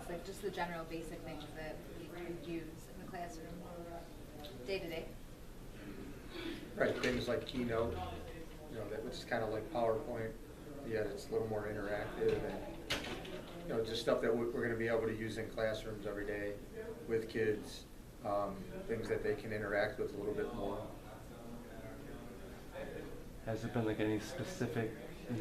like just the general basic things that we could use in the classroom day to day. Right, things like Keynote, which is kind of like PowerPoint, yet it's a little more interactive, and just stuff that we're going to be able to use in classrooms every day with kids, things that they can interact with a little bit more. Has there been like any specific, app,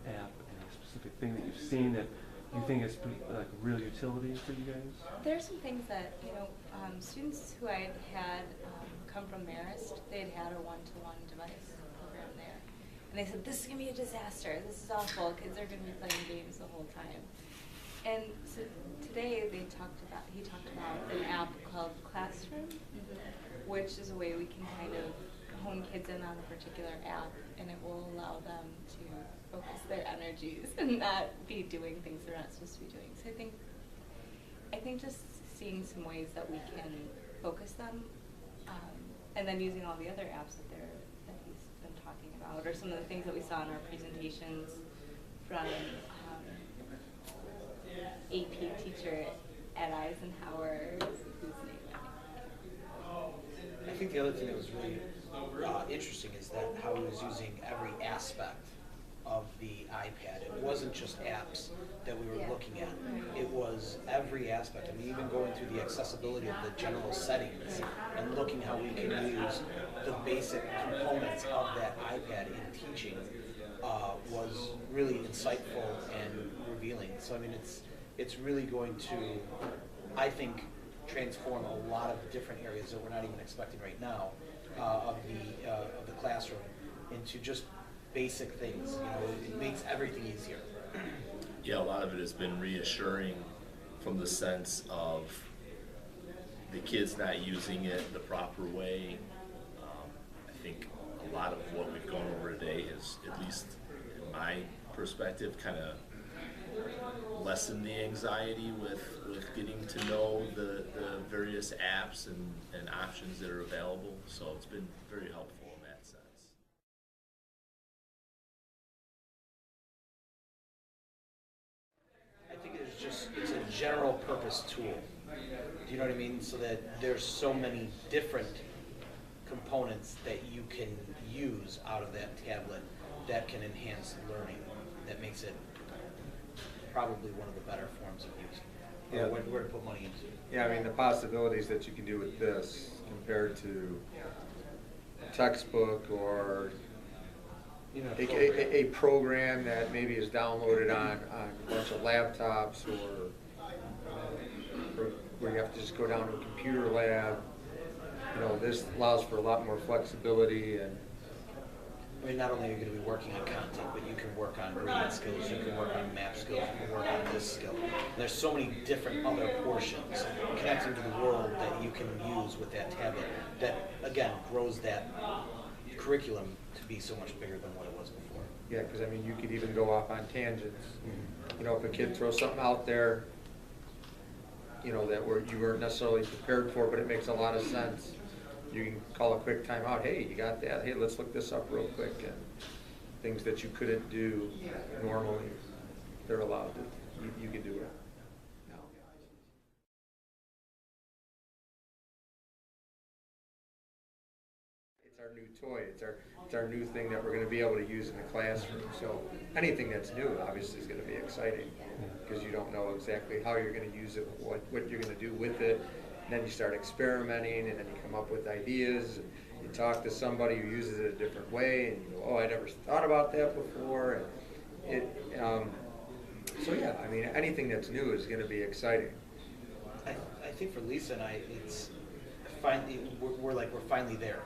any specific thing that you've seen that you think is like real utility for you guys? There are some things that, students who I had come from Marist, they had a one-to-one device program there. And they said, this is going to be a disaster. This is awful. Kids are going to be playing games the whole time. And so today he talked about an app called Classroom, which is a way we can kind of hone kids in on a particular app, and it will allow them to focus their energies and not be doing things they're not supposed to be doing. So I think just seeing some ways that we can focus them, and then using all the other apps that he's been talking about, or some of the things that we saw in our presentations from AP teacher at Eisenhower, whose name I think the other thing that was really interesting is that how he was using every aspect of the iPad. It wasn't just apps that we were looking at. It was every aspect. I mean, even going through the accessibility of the general settings and looking how we can use the basic components of that iPad in teaching was really insightful and revealing. So I mean, it's really going to, I think, transform a lot of different areas that we're not even expecting right now of the classroom into just basic things. It makes everything easier. Yeah, a lot of it has been reassuring from the sense of the kids not using it the proper way. I think a lot of what we've gone over today has, at least in my perspective, kind of lessen the anxiety with getting to know the various apps and options that are available. So it's been very helpful in that sense. I think it's a general purpose tool. Do you know what I mean? So that there's so many different components that you can use out of that tablet that can enhance learning, that makes it probably one of the better forms of using it. Yeah. Where to put money into. Yeah, I mean, the possibilities that you can do with this compared to a textbook or a program that maybe is downloaded on a bunch of laptops, or where you have to just go down to a computer lab. This allows for a lot more flexibility. And I mean, not only are you going to be working on content, but you can work on reading skills, you can work on math skills, you can work on this skill. And there's so many different other portions connecting to the world that you can use with that tablet that, again, grows that curriculum to be so much bigger than what it was before. yeah, because I mean, you could even go off on tangents. If a kid throws something out there, that you weren't necessarily prepared for, but it makes a lot of sense. You can call a quick timeout. Hey, you got that? Hey, let's look this up real quick. And things that you couldn't do normally, they're allowed to. You can do it now. It's our new toy. It's our new thing that we're going to be able to use in the classroom. So anything that's new, obviously, is going to be exciting because you don't know exactly how you're going to use it, what you're going to do with it. And then you start experimenting, and then you come up with ideas. And you talk to somebody who uses it a different way, and you go, "Oh, I never thought about that before." And so yeah, I mean, anything that's new is going to be exciting. I think for Lisa and I, it's finally we're finally there.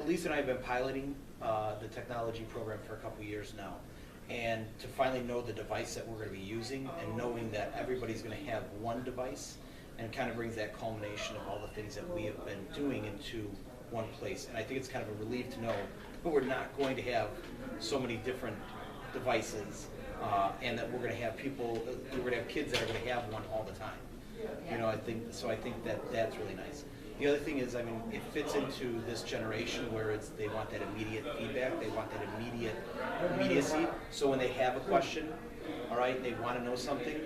Lisa and I have been piloting the technology program for a couple years now, and to finally know the device that we're going to be using, and knowing that everybody's going to have one device. And it kind of brings that culmination of all the things that we have been doing into one place. And I think it's kind of a relief to know that we're not going to have so many different devices, and that we're going to have kids that are going to have one all the time. I think that that's really nice. The other thing is, I mean, it fits into this generation where they want that immediate feedback, they want that immediate immediacy. So when they have a question, all right, they want to know something,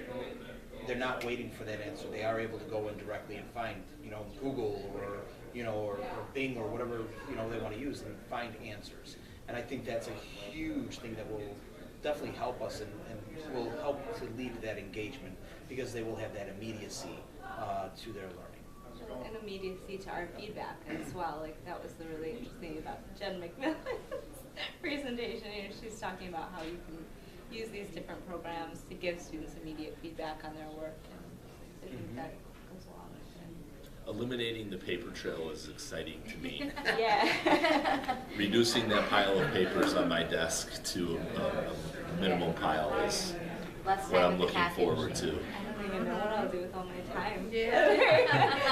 they're not waiting for that answer. They are able to go in directly and find, Google or Bing or whatever, they want to use and find answers. And I think that's a huge thing that will definitely help us and will help to lead to that engagement, because they will have that immediacy to their learning. And immediacy to our feedback as well. Like, that was the really interesting thing about Jen McMillan's presentation. She's talking about how you can use these different programs to give students immediate feedback on their work, and I think that goes along with Eliminating the paper trail is exciting to me. it. Yeah. Reducing that pile of papers on my desk to a minimum pile is Less what time I'm with the looking package. forward to. I don't even know what I'll do with all my time. Yeah.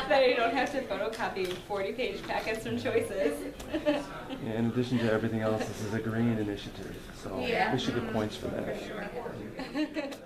That I don't have to photocopy 40-page packets from Choices. Yeah, in addition to everything else, this is a green initiative, so Yeah. we should get points for that. For sure.